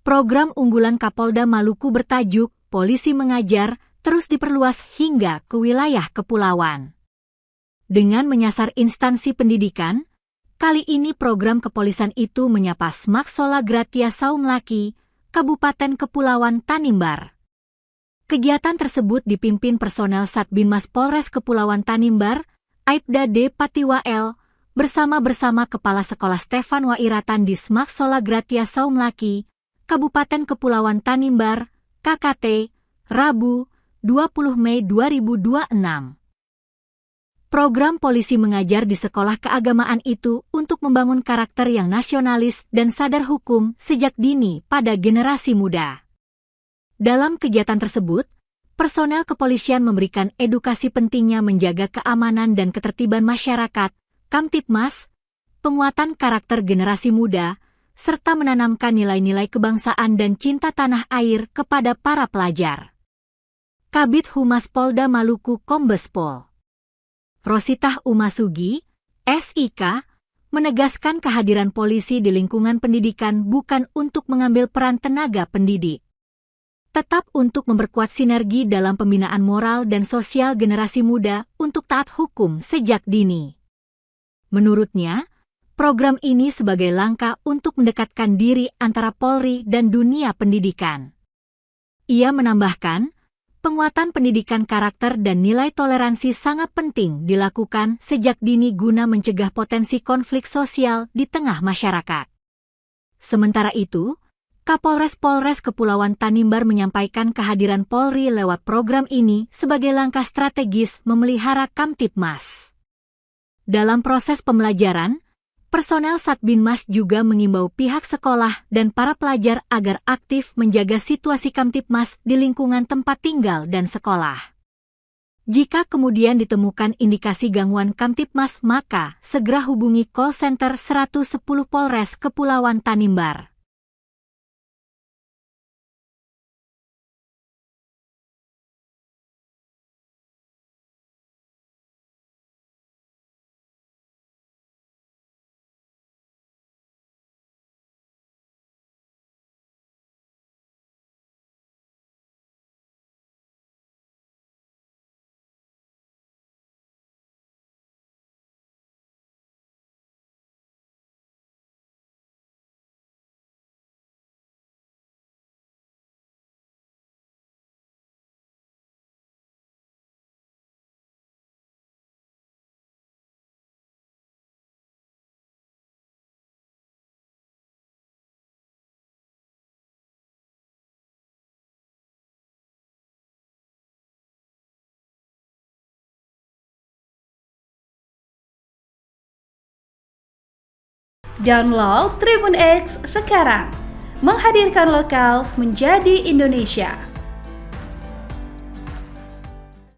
Program unggulan Kapolda Maluku bertajuk Polisi Mengajar terus diperluas hingga ke wilayah kepulauan. Dengan menyasar instansi pendidikan, kali ini program kepolisian itu menyapa Smaksola Gratia Saumlaki, Kabupaten Kepulauan Tanimbar. Kegiatan tersebut dipimpin personel Satbinmas Polres Kepulauan Tanimbar, Aibda D. Patiwael, bersama Kepala Sekolah Stefan Wairatan di Smaksola Gratia Saumlaki, Kabupaten Kepulauan Tanimbar, KKT, Rabu, 20 Mei 2026. Program polisi mengajar di sekolah keagamaan itu untuk membangun karakter yang nasionalis dan sadar hukum sejak dini pada generasi muda. Dalam kegiatan tersebut, personel kepolisian memberikan edukasi pentingnya menjaga keamanan dan ketertiban masyarakat, Kamtibmas, penguatan karakter generasi muda, serta menanamkan nilai-nilai kebangsaan dan cinta tanah air kepada para pelajar. Kabid Humas Polda Maluku Kombes Pol Rositah Umasugi, SIK, menegaskan kehadiran polisi di lingkungan pendidikan bukan untuk mengambil peran tenaga pendidik, tetap untuk memperkuat sinergi dalam pembinaan moral dan sosial generasi muda untuk taat hukum sejak dini. Menurutnya, program ini sebagai langkah untuk mendekatkan diri antara Polri dan dunia pendidikan. Ia menambahkan, penguatan pendidikan karakter dan nilai toleransi sangat penting dilakukan sejak dini guna mencegah potensi konflik sosial di tengah masyarakat. Sementara itu, Kapolres Polres Kepulauan Tanimbar menyampaikan kehadiran Polri lewat program ini sebagai langkah strategis memelihara Kamtibmas. Dalam proses pembelajaran, personel Satbinmas juga mengimbau pihak sekolah dan para pelajar agar aktif menjaga situasi Kamtibmas di lingkungan tempat tinggal dan sekolah. Jika kemudian ditemukan indikasi gangguan Kamtibmas, maka segera hubungi call center 110 Polres Kepulauan Tanimbar. Download Tribun X sekarang, menghadirkan lokal menjadi Indonesia.